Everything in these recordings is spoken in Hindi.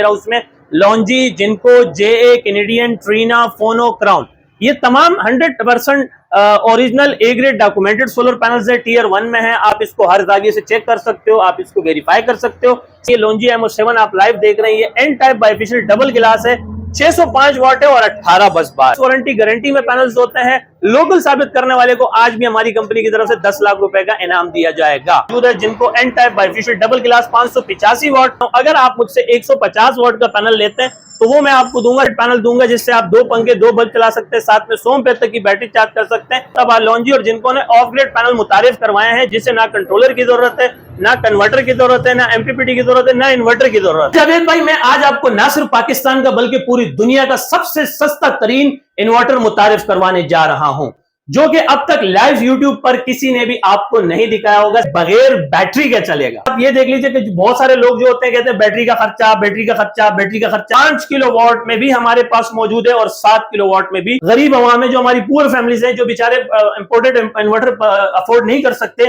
उसमें लॉन्जी, जिनको, जेए, कैनेडियन, ट्रीना, फोनो, क्राउन, ये तमाम 100% original A grade documented solar panels है, टियर 1 में है। आप इसको हर जागे से चेक कर सकते हो, आप इसको वेरीफाई कर सकते हो। ये लॉन्जी एमओ7 आप लाइव देख रहे हैं, ये एन टाइप बाइफेशियल डबल गिलास है, 605 वाट है और 18 बस बार वारंटी गारंटी में पैनल्स होते हैं। लोकल साबित करने वाले को आज भी हमारी कंपनी की तरफ से 10 लाख रुपए का इनाम दिया जाएगा। जिनको एन टाइप बाइफेशियल डबल गिलास 585 वाट, अगर आप मुझसे 150 वाट का पैनल लेते हैं तो वो मैं आपको दूंगा, पैनल दूंगा जिससे आप 2 पंखे 2 बल्ब चला सकते हैं, साथ में 100 एम्पीयर तक की बैटरी चार्ज कर सकते हैं। तब लॉन्जी और जिनको ने ऑफ ग्रेड पैनल मुतारिफ करवाए हैं, जिससे ना कंट्रोलर की जरूरत है, ना कन्वर्टर की जरूरत है, ना एमपीपीटी की जरूरत है, ना इन्वर्टर की जरूरत है। जावेद भाई, मैं आज आपको ना सिर्फ पाकिस्तान का बल्कि पूरी दुनिया का सबसे सस्ता तरीन इन्वर्टर मुतारिफ करवाने जा रहा हूं, जो कि अब तक लाइव यूट्यूब पर किसी ने भी आपको नहीं दिखाया होगा। बगैर बैटरी के चलेगा। आप ये देख लीजिए कि बहुत सारे लोग जो होते हैं कहते हैं बैटरी का खर्चा, बैटरी का खर्चा, बैटरी का खर्चा। 5 किलोवाट में भी हमारे पास मौजूद है और 7 किलोवाट में भी। गरीब अवाम में जो हमारी पुअर फैमिलीज हैं, जो बेचारे इंपोर्टेड इन्वर्टर अफोर्ड नहीं कर सकते,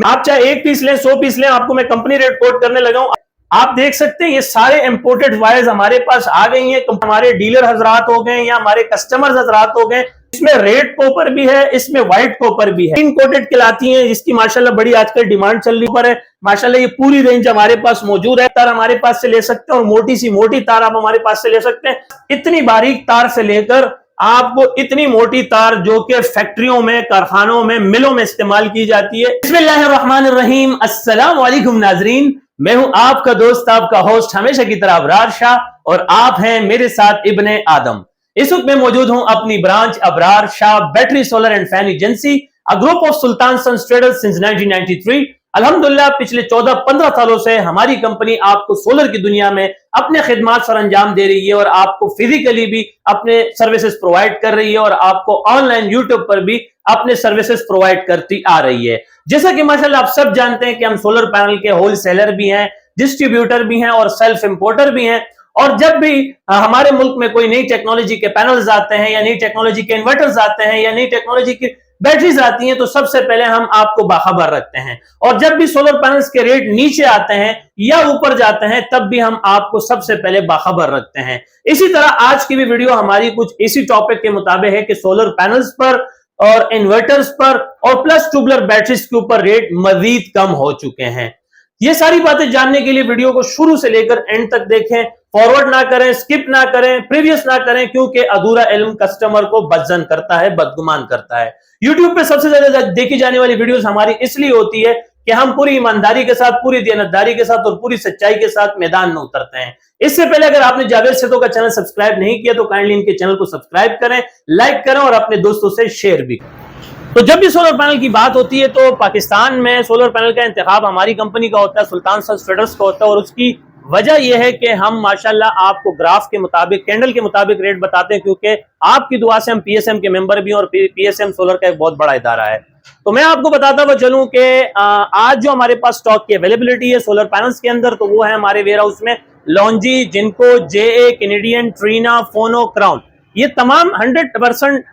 आप चाहे 1 पीस लें, 100 पीस लें, आपको मैं कंपनी रेट कोट करने लगा हूं। आप देख सकते हैं ये सारे इंपोर्टेड वायर्स हमारे पास आ गई हैं। हमारे डीलर हजरात हो गए या हमारे कस्टमर्स हजरात हो गए। इसमें रेड कॉपर भी है, इसमें व्हाइट कॉपर भी है। ग्रीन कोटेड कहलाती हैं, जिसकी माशाल्लाह बड़ी आजकल डिमांड चल रही है। माशाल्लाह ये पूरी रेंज हमारे पास मौजूद है। तार हमारे पास से ले सकते हैं और मोटी सी मोटी तार आप हमारे पास से ले सकते हैं। इतनी बारीक तार से लेकर आपको इतनी मोटी तार जो कि फैक्ट्रियों में, कारखानों में, मिलों में इस्तेमाल की जाती है। बिस्मिल्लाहिर्रहमानिर्रहीम, अस्सलाम वालेकुम नाजरीन, मैं हूं आपका दोस्त, आपका होस्ट हमेशा की तरह अबरार शाह, और आप हैं मेरे साथ इब्ने आदम। इस वक्त मैं मौजूद हूं अपनी branch Abrar Shah battery solar and fan agency, a group of Sultan sons traders since 1993। अल्हम्दुलिल्लाह पिछले 14-15 सालों से हमारी कंपनी आपको सोलर की दुनिया में अपने खिदमात सर अंजाम दे रही है और आपको फिजिकली भी अपने सर्विसेज प्रोवाइड कर रही है और आपको ऑनलाइन यूट्यूब पर भी अपने सर्विसेज प्रोवाइड करती आ रही है। जैसा कि माशाल्लाह आप सब जानते हैं कि हम सोलर पैनल के होलसेलर भी हैं, डिस्ट्रीब्यूटर भी हैं और सेल्फ इंपोर्टर भी हैं। और जब भी हमारे मुल्क में कोई नई टेक्नोलॉजी के पैनल्स आते हैं या नई टेक्नोलॉजी के इन्वर्टर्स आते हैं या नई टेक्नोलॉजी की बैटरीज आती हैं, तो सबसे पहले हम आपको बाखबर रखते हैं। और जब भी सोलर पैनल्स के रेट नीचे आते हैं या ऊपर जाते हैं, तब भी हम आपको सबसे पहले बाखबर रखते हैं। इसी तरह आज की भी वीडियो हमारी कुछ इसी टॉपिक के मुताबिक है कि सोलर पैनल्स पर और इन्वर्टर्स पर और प्लस ट्यूबुलर बैटरीज के ऊपर रेट मजीद कम हो चुके हैं। ये सारी बातें जानने के लिए वीडियो को शुरू से लेकर एंड तक देखें, फॉरवर्ड ना करें, स्किप ना करें, प्रीवियस ना करें, क्योंकि अधूरा इल्म कस्टमर को बदजन करता है, बदगुमान करता है। यूट्यूब पे सबसे ज्यादा देखी जाने वाली वीडियोस हमारी इसलिए होती है कि हम पूरी ईमानदारी के साथ, पूरी दियानतदारी के साथ और पूरी सच्चाई के साथ मैदान में उतरते हैं। इससे पहले अगर आपने जावेद सेतो का चैनल सब्सक्राइब नहीं किया तो काइंडली इनके चैनल को सब्सक्राइब करें, लाइक करें और अपने दोस्तों से शेयर भी करें। तो जब भी सोलर पैनल की बात होती है तो पाकिस्तान में सोलर पैनल का इंतखाब हमारी कंपनी का होता है, सुल्तान सन्स ट्रेडर्स का होता है। और उसकी वजह यह है कि हम माशाल्लाह आपको ग्राफ के मुताबिक, कैंडल के मुताबिक रेट बताते हैं, क्योंकि आपकी दुआ से हम पीएसएम के मेंबर भी हैं और पीएसएम सोलर का एक बहुत बड़ा इदारा है। तो मैं आपको बताता हुआ चलूं कि आज जो हमारे पास स्टॉक की अवेलेबिलिटी है सोलर पैनल्स के अंदर, तो वो है हमारे वेयर हाउस में लॉन्जी, जिनको, जेए, कैनेडियन, ट्रीना, फोनो, क्राउन, ये तमाम 100%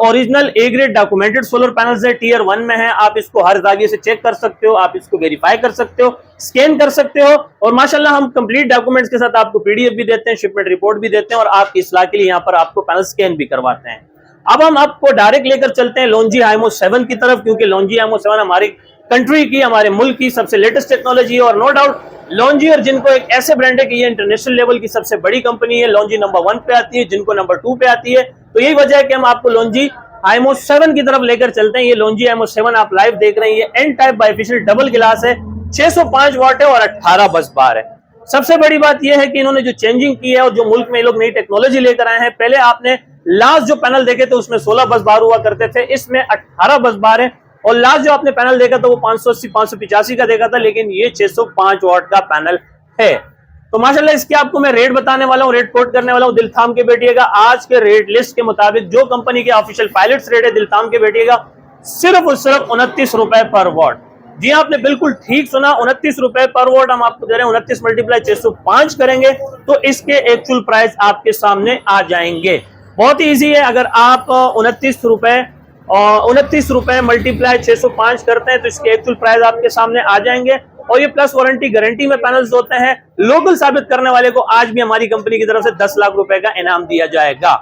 original A grade documented solar panels है, टियर 1 में है। आप इसको हर जागे से चेक कर सकते हो, आप इसको वेरीफाई कर सकते हो, स्कैन कर सकते हो, और माशाल्लाह हम कंप्लीट डॉक्यूमेंट्स के साथ आपको पीडीएफ भी देते हैं, शिपमेंट रिपोर्ट भी देते हैं, और आपकी इस्लाह के लिए यहाँ पर आपको पैनल स्कैन भी करवाते हैं। अब हम आपको डायरेक्ट लेकर चलते हैं लॉन्जी IMO7 की तरफ, क्योंकि लॉन्जी IMO7 हमारी कंट्री की, हमारे मुल्क की सबसे लेटेस्ट टेक्नोलॉजी है। और नो डाउट लॉन्जी और जिनको एक ऐसे ब्रांड है कि ये इंटरनेशनल लेवल की सबसे बड़ी कंपनी है। लॉन्जी नंबर 1 पे आती है, जिनको नंबर 2 पे आती है। तो यही वजह है कि हम आपको लॉन्जी IMO7 की तरफ लेकर चलते हैं। ये लॉन्जी IMO7 आप लाइव देख रहे हैं, ये एन टाइप बाइफेशियल डबल गिलास है, 605 वाट है और 18 बस बार है। सबसे बड़ी बात यह है कि इन्होंने जो चेंजिंग की है और जो मुल्क में ये लोग नई टेक्नोलॉजी लेकर आए हैं, पहले आपने लास्ट जो पैनल देखे थे उसमें 16 बस बार हुआ करते थे, इसमें 18 बस बार है। और लास्ट जो आपने पैनल देखा था वो 580-585 का देखा था, लेकिन ये 605 वाट का पैनल है। तो माशाल्लाह इसके आपको मैं रेट बताने वाला हूँ, रेट कोट करने वाला हूँ, दिल थाम के बैठिएगा। आज के रेट लिस्ट के मुताबिक जो कंपनी के ऑफिशियल पायलट्स रेट है, दिल थाम के बैठिएगा, सिर्फ और सिर्फ 29 रुपए पर वॉट। जी आपने बिल्कुल ठीक सुना, 29 रुपए पर वॉट हम आपको दे रहे हैं। 29 मल्टीप्लाई 605 करेंगे तो इसके एक्चुअल प्राइस आपके सामने आ जाएंगे। बहुत ही ईजी है, अगर आप 29 रुपए मल्टीप्लाई 605 करते हैं तो इसके एक्चुअल प्राइस आपके सामने आ जाएंगे। और ये प्लस वारंटी गारंटी में पैनल्स होते हैं। लोकल साबित करने वाले को आज भी हमारी कंपनी की तरफ से 10 लाख रुपए का इनाम दिया जाएगा।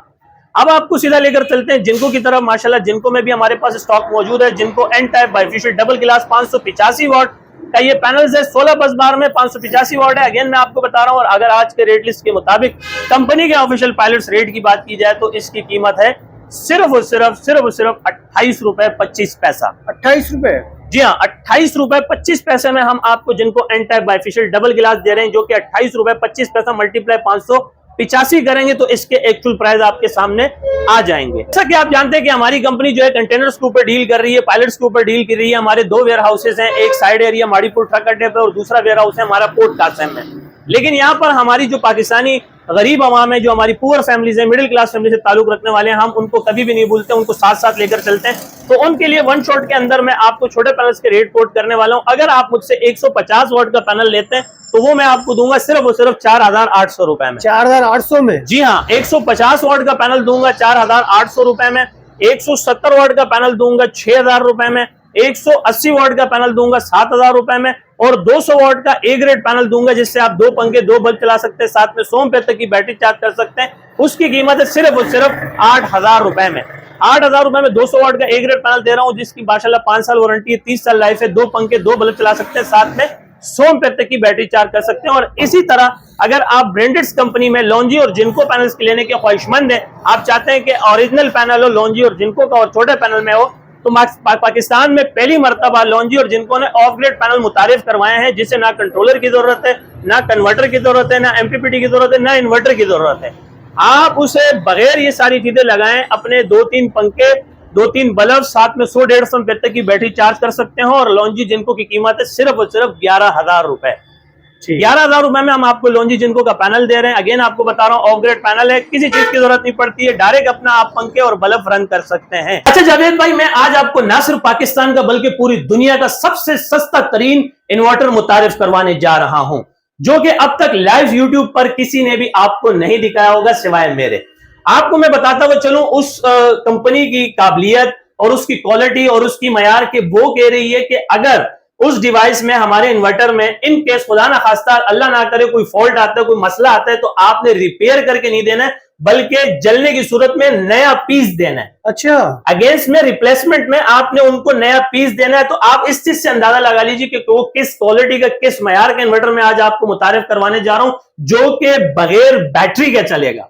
अब आपको सीधा लेकर चलते हैं जिनको की तरफ। माशाल्लाह जिनको में भी हमारे पास स्टॉक मौजूद है। जिनको एन टाइप बाइफेशियल डबल गिलास 585 वॉट का ये पैनल्स है, 16 बस बार में 585 वॉट है। अगेन मैं आपको बता रहा हूं, और अगर आज के रेट लिस्ट के मुताबिक कंपनी के ऑफिशियल पायलट्स रेट की बात की जाए तो इसकी कीमत है सिर्फ 28 रुपए 25 पैसा। 28 रुपए? जी हाँ, 28 रुपए 25 पैसे में हम आपको जिनको एन टाइप बाइफेशियल डबल गिलास दे रहे हैं, जो कि 28 रुपए 25 पैसा मल्टीप्लाई 585 करेंगे तो इसके एक्चुअल प्राइस आपके सामने आ जाएंगे। जैसा कि आप जानते हैं कि हमारी कंपनी जो है कंटेनर्स के ऊपर डील कर रही है, पायलट्स के ऊपर डील कर रही है। हमारे 2 वेयर हाउसेज हैं, एक साइड एरिया माड़ीपुर ट्रक अड्डे पे और दूसरा वेयर हाउस है हमारा पोर्ट कासिम में। लेकिन यहाँ पर हमारी जो पाकिस्तानी गरीब अवाम है, जो हमारी पुअर फैमिलीज है, मिडिल क्लास फैमिली से ताल्लुक रखने वाले हैं, हम उनको कभी भी नहीं भूलते, उनको साथ साथ लेकर चलते हैं। तो उनके लिए वन शॉट के अंदर मैं आपको छोटे पैनल्स के रेट कोट करने वाला हूं। अगर आप मुझसे 150 वॉट का पैनल लेते हैं तो वो मैं आपको दूंगा सिर्फ और सिर्फ 4800 रुपए में। 4800 में? जी हाँ, 150 वॉट का पैनल दूंगा 4800 रुपए में, 170 वॉट का पैनल दूंगा 6000 रुपए में, 180 वॉट का पैनल दूंगा 7000 रुपए में, और 200 वॉट का ए ग्रेड पैनल दूंगा जिससे आप 2 पंखे 2 बल्ब चला सकते हैं, साथ में 100 रुपए तक की बैटरी चार्ज कर सकते हैं। उसकी कीमत है सिर्फ और सिर्फ 8000 रुपए में। 8000 रुपए में 200 वॉट का ए ग्रेड पैनल दे रहा हूं जिसकी माशाल्लाह 5 साल वारंटी है, 30 साल लाइफ है, 2 पंखे 2 बल्ब चला सकते हैं, साथ में 100 रुपए तक की बैटरी चार्ज कर सकते हैं। और इसी तरह अगर आप ब्रांडेड कंपनी में लॉन्जी और जिनको पैनल्स के लेने के ख्वाहिशमंद हैं, आप चाहते हैं कि ओरिजिनल पैनल हो लॉन्जी और जिनको का और छोटे पैनल में हो, तो पाकिस्तान में पहली मर्तबा लॉन्जी और जिनको ने ऑफ ग्रेड पैनल मुतारिफ करवाए हैं, जिसे ना कंट्रोलर की जरूरत है, ना कन्वर्टर की जरूरत है, ना एमपीपीटी की जरूरत है, ना इन्वर्टर की जरूरत है। आप उसे बगैर ये सारी चीजें लगाएं, अपने 2-3 पंखे 2-3 बल्ब साथ में 100-150 रुपए तक की बैटरी चार्ज कर सकते हो। और लॉन्जी जिनको की कीमत है सिर्फ और सिर्फ 11,000 रुपए। 11,000 रुपए में हम आपको लॉन्जी जिनको का पैनल दे रहे हैं। अगेन आपको बता रहा हूं ऑफ ग्रेड पैनल है, किसी चीज की जरूरत नहीं पड़ती है, डायरेक्ट अपना आप पंखे और बल्ब रन कर सकते हैं। अच्छा जावेद भाई, मैं आज आपको ना सिर्फ पाकिस्तान का बल्कि पूरी दुनिया का सबसे सस्ता तरीन इन्वर्टर मुतारिफ करवाने जा रहा हूं, जो कि अब तक लाइव यूट्यूब पर किसी ने भी आपको नहीं दिखाया होगा सिवाय मेरे। आपको मैं बताता हुआ चलूं उस कंपनी की काबिलियत और उसकी क्वालिटी और उसकी मयार के। वो कह रही है कि अगर उस डिवाइस में हमारे इन्वर्टर में इन केस खुदा ना खास्ता अल्लाह ना करे कोई फॉल्ट आता है, कोई मसला आता है, तो आपने रिपेयर करके नहीं देना है बल्कि जलने की सूरत में नया पीस देना है। अच्छा, अगेंस्ट में रिप्लेसमेंट में आपने उनको नया पीस देना है। तो आप इस चीज से अंदाजा लगा लीजिए कि वो किस क्वालिटी का किस मयार का इन्वर्टर में आज आपको मुतारिफ करवाने जा रहा हूं, जो कि बगैर बैटरी का चलेगा।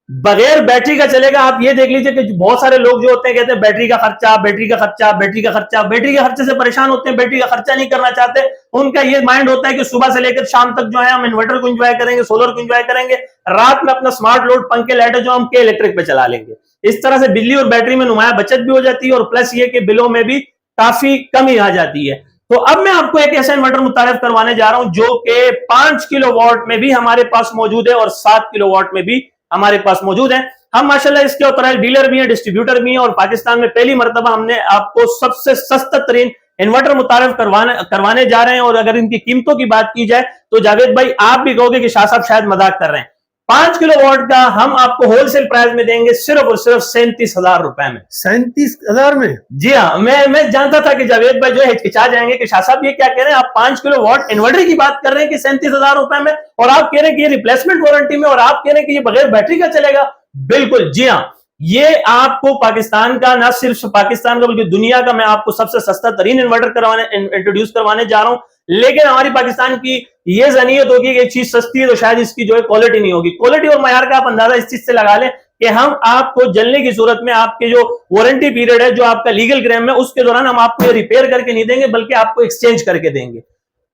बगैर बैटरी का चलेगा। आप ये देख लीजिए कि बहुत सारे लोग जो होते हैं कहते हैं बैटरी का खर्चा, बैटरी का खर्चा, बैटरी का खर्चा, बैटरी के खर्चे से परेशान होते हैं, बैटरी का खर्चा नहीं करना चाहते। उनका ये माइंड होता है कि सुबह से लेकर शाम तक जो है हम इन्वर्टर को एंजॉय करेंगे, सोलर को एंजॉय करेंगे, रात में अपना स्मार्ट लोड पंखे लाइटें जो हम के इलेक्ट्रिक पे चला लेंगे। इस तरह से बिजली और बैटरी में नुमाया बचत भी हो जाती है और प्लस ये कि बिलों में भी काफी कमी आ जाती है। तो अब मैं आपको एक ऐसा इन्वर्टर मुतारिफ करवाने जा रहा हूं जो कि 5 किलोवाट में भी हमारे पास मौजूद है और 7 किलोवाट में भी हमारे पास मौजूद है। हम माशाल्लाह इसके ऑथराइज्ड डीलर भी हैं, डिस्ट्रीब्यूटर भी हैं, और पाकिस्तान में पहली मर्तबा हमने आपको सबसे सस्ता तरीन इन्वर्टर मुतारिफ करवाने जा रहे हैं। और अगर इनकी कीमतों की बात की जाए तो जावेद भाई आप भी कहोगे कि शाह साहब शायद मजाक कर रहे हैं। 5 किलोवाट का हम आपको होलसेल प्राइस में देंगे सिर्फ और सिर्फ 37,000 रुपए में। 37,000 में? जी हाँ, मैं जानता था कि जावेद भाई जो है हिचकिचा जाएंगे कि शाह साहब ये क्या कह रहे हैं, आप 5 किलोवाट इन्वर्टर की बात कर रहे हैं कि 37,000 रुपए में, और आप कह रहे हैं कि ये रिप्लेसमेंट वारंटी में, और आप कह रहे हैं कि ये बगैर बैटरी का चलेगा। बिल्कुल जी हाँ, ये आपको पाकिस्तान का, ना सिर्फ पाकिस्तान का बल्कि दुनिया का मैं आपको सबसे सस्ता तरीन इन्वर्टर इंट्रोड्यूस करवाने जा रहा हूं। लेकिन हमारी पाकिस्तान की ये जनीयत होगी कि एक चीज सस्ती है तो शायद इसकी जो है क्वालिटी नहीं होगी। क्वालिटी और मयार का आप अंदाजा इस चीज से लगा लें कि हम आपको जलने की सूरत में आपके जो वारंटी पीरियड है, जो आपका लीगल क्लेम है, उसके दौरान हम आपको रिपेयर करके नहीं देंगे बल्कि आपको एक्सचेंज करके देंगे।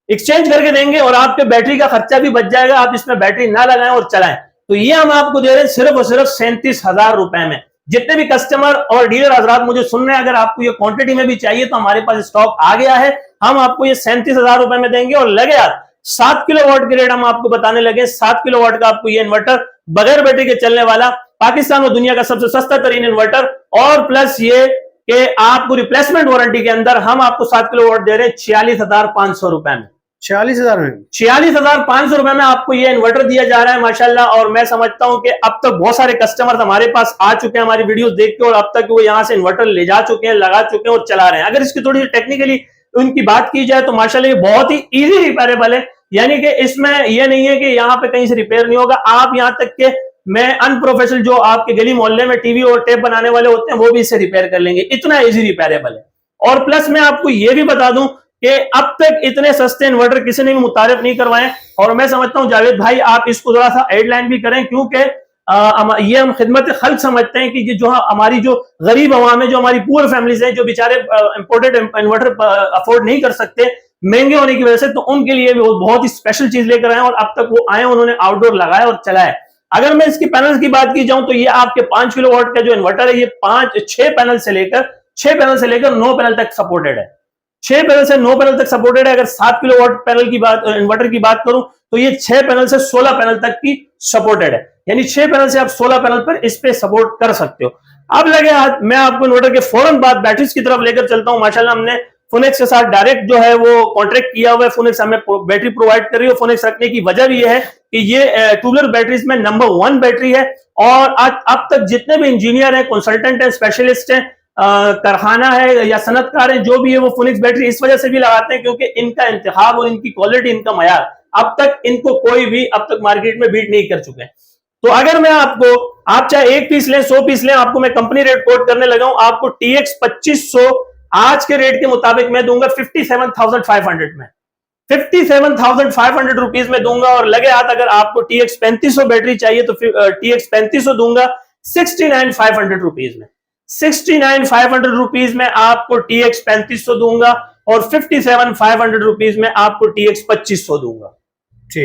एक्सचेंज करके देंगे और आपके बैटरी का खर्चा भी बच जाएगा, आप इसमें बैटरी ना लगाएं और चलाएं। तो ये हम आपको दे रहे हैं सिर्फ और सिर्फ 37,000 रुपए में। जितने भी कस्टमर और डीलर हजरात मुझे सुन रहे हैं, अगर आपको ये क्वांटिटी में भी चाहिए तो हमारे पास स्टॉक आ गया है। हम आपको ये 37,000 रुपए में देंगे। और लगे यार 7 किलोवाट के रेट हम आपको बताने लगे। 7 किलोवाट का आपको ये इन्वर्टर बगैर बैटरी के चलने वाला, पाकिस्तान और दुनिया का सबसे सस्ता तरीन इन्वर्टर, और प्लस ये कि आपको रिप्लेसमेंट वारंटी के अंदर हम आपको 7 किलोवाट दे रहे हैं 46,500 रुपए में। 46,000 में? 46,500 रुपए में आपको ये इन्वर्टर दिया जा रहा है माशाल्लाह। और मैं समझता हूं कि अब तक बहुत सारे कस्टमर हमारे पास आ चुके हैं हमारी वीडियोस देख के, और अब तक वो यहां से इन्वर्टर ले जा चुके हैं, लगा चुके हैं और चला रहे हैं। अगर इसकी थोड़ी टेक्निकली उनकी बात की जाए तो माशाल्लाह ये बहुत ही इजी रिपेयरेबल है, यानी कि इसमें यह नहीं है कि यहाँ पे कहीं से रिपेयर नहीं होगा। आप यहाँ तक के मैं अनप्रोफेशनल जो आपके गली मोहल्ले में टीवी और टेप बनाने वाले होते हैं वो भी इसे रिपेयर कर लेंगे, इतना इजी रिपेयरेबल है। और प्लस मैं आपको ये भी बता दूं कि अब तक इतने सस्ते इन्वर्टर किसी ने भी मुतारिफ नहीं करवाए, और मैं समझता हूं जावेद भाई आप इसको थोड़ा सा हेडलाइन भी करें, क्योंकि ये हम खिदमत खल्क समझते हैं कि जो हमारी जो गरीब अवाम है, जो हमारी पुअर फैमिलीज हैं, जो बेचारे इंपोर्टेड इन्वर्टर अफोर्ड नहीं कर सकते महंगे होने की वजह से, तो उनके लिए भी बहुत ही स्पेशल चीज लेकर आए और अब तक वो आए, उन्होंने आउटडोर लगाया और चलाया। अगर मैं इसकी पैनल्स की बात की जाऊं तो ये आपके 5 किलोवाट का जो इन्वर्टर है, ये 6 पैनल से लेकर 9 पैनल तक सपोर्टेड है। 6 पैनल से 9 पैनल तक सपोर्टेड है। अगर 7 किलोवाट पैनल की बात, इन्वर्टर की बात करूं तो ये 6 पैनल से 16 पैनल तक की सपोर्टेड है, यानी 6 पैनल से आप 16 पैनल पर इस पे सपोर्ट कर सकते हो। अब लगे हाथ, मैं आपको इन्वर्टर के फौरन बाद बैटरीज की तरफ लेकर चलता हूं। माशाल्लाह हमने फोनेक्स के साथ डायरेक्ट जो है वो कॉन्ट्रैक्ट किया हुआ है, फोनेक्स हमें बैटरी प्रोवाइड कर रही है। फोनेक्स रखने की वजह भी है कि ये ट्यूबुलर बैटरीज में नंबर 1 बैटरी है, और अब तक जितने भी इंजीनियर हैं, कंसल्टेंट हैं, स्पेशलिस्ट हैं, कारखाना है या सनतकार है, जो भी है, वो फोनेक्स बैटरी इस वजह से भी लगाते हैं क्योंकि इनका इंतखाब और इनकी क्वालिटी, इनका मयार अब तक इनको कोई भी अब तक मार्केट में बीट नहीं कर चुके हैं। तो अगर मैं आपको, आप चाहे 1 पीस लें, 100 पीस लें, आपको मैं कंपनी रेट कोट करने लगा हूं, आपको TX 2500 आज के रेट के मुताबिक मैं दूंगा 57,500 में, 57,500 रुपीज में दूंगा। और लगे हाथ अगर आपको TX 3500 बैटरी चाहिए तो TX 3500 दूंगा 69,500 रुपीज में, 69,500 रुपीज में आपको TX 3500 दूंगा, और 57,500 रुपीज में आपको TX 2500 दूंगा।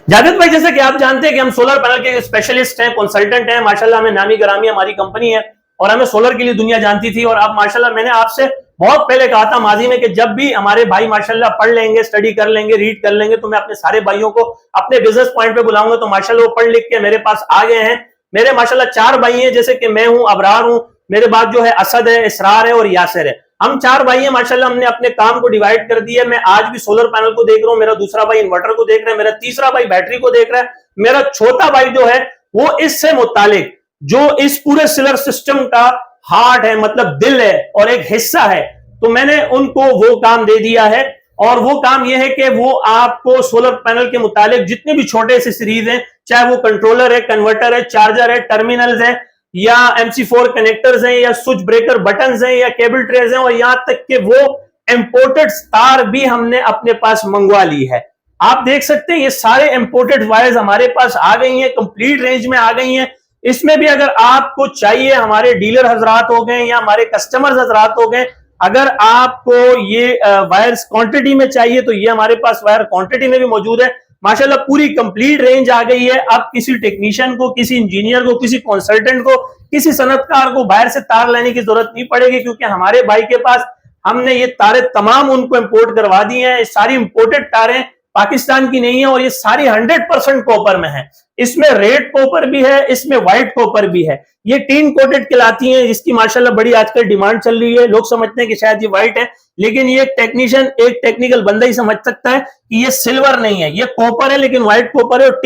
जावेद भाई, जैसे कि आप जानते हैं कि हम सोलर पैनल के स्पेशलिस्ट हैं, कंसल्टेंट हैं, माशाल्लाह हमें नामी गरामी हमारी कंपनी है, और हमें सोलर के लिए दुनिया जानती थी। और अब माशाल्लाह मैंने आपसे बहुत पहले कहा था माजी में कि जब भी हमारे भाई माशाल्लाह पढ़ लेंगे, स्टडी कर लेंगे, रीड कर लेंगे, तो मैं अपने सारे भाइयों को अपने बिजनेस पॉइंट पे बुलाऊंगा। तो माशाल्लाह वो पढ़ लिख के मेरे पास आ गए हैं। मेरे माशाल्लाह 4 भाई हैं, जैसे कि मैं हूं, अबरार हूं, मेरे बाद जो है असद है, इसरार है और यासिर है। हम 4 भाई हैं माशाल्लाह, हमने अपने काम को डिवाइड कर दिया। मैं आज भी सोलर पैनल को देख रहा हूं, मेरा दूसरा भाई इन्वर्टर को देख रहा है, मेरा तीसरा भाई बैटरी को देख रहा है, मेरा चौथा भाई जो है वो इससे मुतालिक, जो इस पूरे सोलर सिस्टम का हार्ट है, मतलब दिल है और एक हिस्सा है, तो मैंने उनको वो काम दे दिया है। और वो काम ये है कि वो आपको सोलर पैनल के मुतालिक जितने भी छोटे से सीरीज हैं, चाहे वो कंट्रोलर है, कन्वर्टर है, चार्जर है, टर्मिनल्स है, या MC4 कनेक्टर्स हैं, या स्विच ब्रेकर बटन्स हैं, या केबल ट्रेज हैं, और यहां तक कि वो इंपोर्टेड तार भी हमने अपने पास मंगवा ली है। आप देख सकते हैं ये सारे इंपोर्टेड वायर्स हमारे पास आ गई हैं, कंप्लीट रेंज में आ गई हैं। इसमें भी अगर आपको चाहिए, हमारे डीलर हजरात हो गए या हमारे कस्टमर्स हजरात हो गए, अगर आपको ये वायर्स क्वांटिटी में चाहिए तो ये हमारे पास वायर क्वांटिटी में भी मौजूद है। माशाल्लाह पूरी कंप्लीट रेंज आ गई है। अब किसी टेक्नीशियन को, किसी इंजीनियर को, किसी कंसल्टेंट को, किसी सनतकार को बाहर से तार लेने की जरूरत नहीं पड़ेगी, क्योंकि हमारे भाई के पास हमने ये तारें तमाम उनको इंपोर्ट करवा दी हैं। सारी इंपोर्टेड तारें पाकिस्तान की नहीं है, और ये सारी 100% कॉपर में है। इसमें रेड कॉपर भी है, इसमें व्हाइट कॉपर भी है। ये टीन कोटेड कहलाती हैं, जिसकी माशाल्लाह बड़ी आजकल डिमांड चल रही है। लोग समझते हैं कि शायद ये व्हाइट है, लेकिन ये टेक्नीशियन, एक टेक्निकल बंदा ही समझ सकता है कि ये सिल्वर नहीं है, ये कॉपर है, लेकिन व्हाइट कॉपर है, और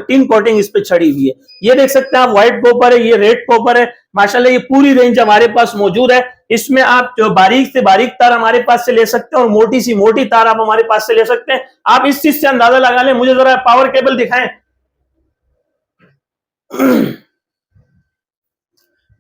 टीन कोटिंग इस पे चढ़ी हुई है। ये देख सकते हैं आप, व्हाइट कॉपर है, ये रेड कॉपर है। माशाल्लाह ये पूरी रेंज हमारे पास मौजूद है। इसमें आप जो बारीक से बारीक तार हमारे पास से ले सकते हैं, और मोटी सी मोटी तार आप हमारे पास से ले सकते हैं। आप इस चीज से अंदाजा लगा लें। मुझे जरा पावर केबल दिखाएं।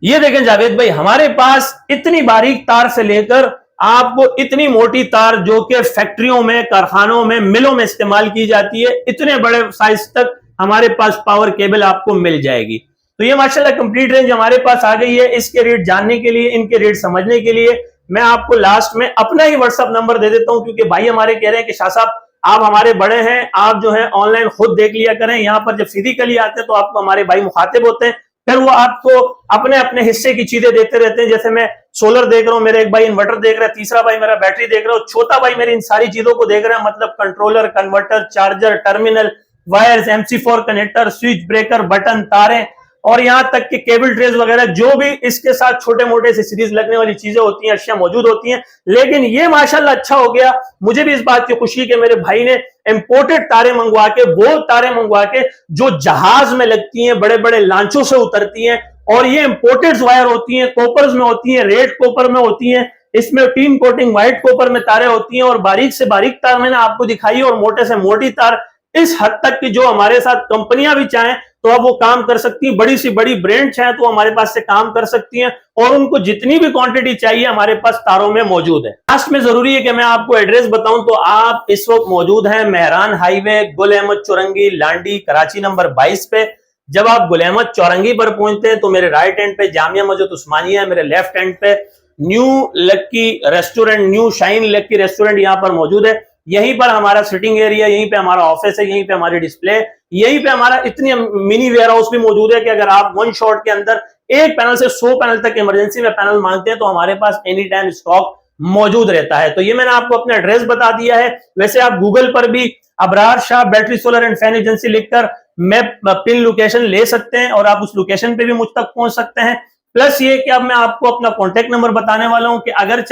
ये देखें जावेद भाई, हमारे पास इतनी बारीक तार से लेकर आपको इतनी मोटी तार, जो कि फैक्ट्रियों में, कारखानों में, मिलों में इस्तेमाल की जाती है, इतने बड़े साइज तक हमारे पास पावर केबल आपको मिल जाएगी। तो ये माशाल्लाह कंप्लीट रेंज हमारे पास आ गई है। इसके रेट जानने के लिए, इनके रेट समझने के लिए मैं आपको लास्ट में अपना ही व्हाट्सएप नंबर दे देता हूं, क्योंकि भाई हमारे कह रहे हैं कि शाह साहब आप हमारे बड़े हैं, आप जो है ऑनलाइन खुद देख लिया करें। यहाँ पर जब फिजिकली आते हैं तो आपको हमारे भाई मुखातिब होते हैं, फिर वो आपको अपने अपने हिस्से की चीजें देते रहते हैं। जैसे मैं सोलर देख रहा हूं, मेरा एक भाई इन्वर्टर देख रहा है, तीसरा भाई मेरा बैटरी देख रहा है, चौथा भाई मेरी इन सारी चीजों को देख रहा है, मतलब controller, converter, charger, terminal, wires, MC4 connector, switch breaker, button, तारें, और यहां तक कि केबल ट्रेज वगैरह, जो भी इसके साथ छोटे मोटे से सीरीज लगने वाली चीजें होती हैं, अशिया मौजूद होती हैं। लेकिन ये माशाल्लाह अच्छा हो गया, मुझे भी इस बात की खुशी कि मेरे भाई ने इंपोर्टेड तारें मंगवा के, वो तारें मंगवा के जो जहाज में लगती हैं, बड़े बड़े लांचों से उतरती हैं, और ये इंपोर्टेड वायर होती हैं, कॉपर्स में होती हैं, रेड कॉपर में होती हैं। इसमें टीन कोटिंग व्हाइट कॉपर में तारें होती हैं और बारीक से बारीक तार मैंने आपको दिखाई है और मोटे से मोटी तार। इस हद तक कि जो हमारे साथ कंपनियां भी चाहें तो अब वो काम कर सकती हैं, बड़ी सी बड़ी ब्रांड चाहे तो हमारे पास से काम कर सकती हैं और उनको जितनी भी क्वांटिटी चाहिए हमारे पास तारों में मौजूद है। लास्ट में जरूरी है कि मैं आपको एड्रेस बताऊं तो आप इस वक्त मौजूद हैं मेहरान हाईवे, गुल अहमद चौरंगी, लांडी, कराची नंबर 22 पे। जब आप गुल अहमद चौरंगी पर पहुंचते हैं तो मेरे राइट हैंड पे जामिया मस्जिद उस्मानिया है, मेरे लेफ्ट हैंड पे न्यू लक्की रेस्टोरेंट, न्यू शाइन लक्की रेस्टोरेंट यहां पर मौजूद है। यहीं पर हमारा सिटिंग एरिया, यहीं पे हमारा ऑफिस है, यहीं पे हमारी डिस्प्ले, यहीं पे हमारा इतनी मिनी वेयर हाउस भी मौजूद है कि अगर आप वन शॉट के अंदर एक पैनल से 100 पैनल तक इमरजेंसी में पैनल मांगते हैं तो हमारे पास एनी टाइम स्टॉक मौजूद रहता है। तो ये मैंने आपको अपना एड्रेस बता दिया है। वैसे आप गूगल पर भी Abrar Shah battery solar and fan agency लिखकर मैप पिन लोकेशन ले सकते हैं और आप उस लोकेशन पे भी मुझ तक पहुंच सकते हैं। प्लस ये कि अब मैं आपको अपना कॉन्टेक्ट नंबर बताने वाला हूं कि अगर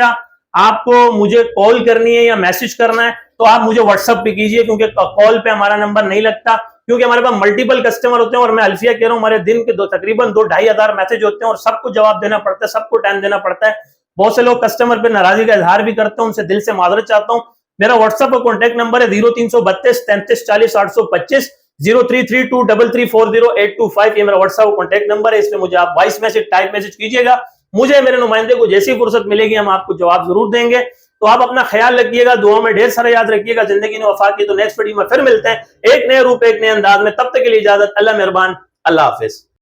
आपको मुझे कॉल करनी है या मैसेज करना है तो आप मुझे व्हाट्सएप पे कीजिए, क्योंकि कॉल पे हमारा नंबर नहीं लगता, क्योंकि हमारे पास मल्टीपल कस्टमर होते हैं और मैं अल्फिया कह रहा हूं हमारे दिन के तकरीबन 2-2,500 मैसेज होते हैं और सबको जवाब देना पड़ता है, सबको टाइम देना पड़ता है। बहुत से लोग कस्टमर पे नाराजगी का इजहार भी करते हैं, उनसे दिल से माजरत चाहता हूं। मेरा व्हाट्सएप का कॉन्टेक्ट नंबर है 0332 33 40 825, 033233400825। ये मेरा व्हाट्सएप कॉन्टेक्ट नंबर है, इस पे मुझे आप वॉइस मैसेज, टाइप मैसेज कीजिएगा। मुझे मेरे नुमाइंदे को जैसी फुर्सत मिलेगी हम आपको जवाब जरूर देंगे। तो आप अपना ख्याल रखिएगा, दुआ में ढेर सारा याद रखिएगा। जिंदगी में वफा की। तो नेक्स्ट वीडियो में फिर मिलते हैं एक नए रूप, एक नए अंदाज में। तब तक के लिए इजाजत, अल्लाह मेहरबान, अल्लाह हाफिज।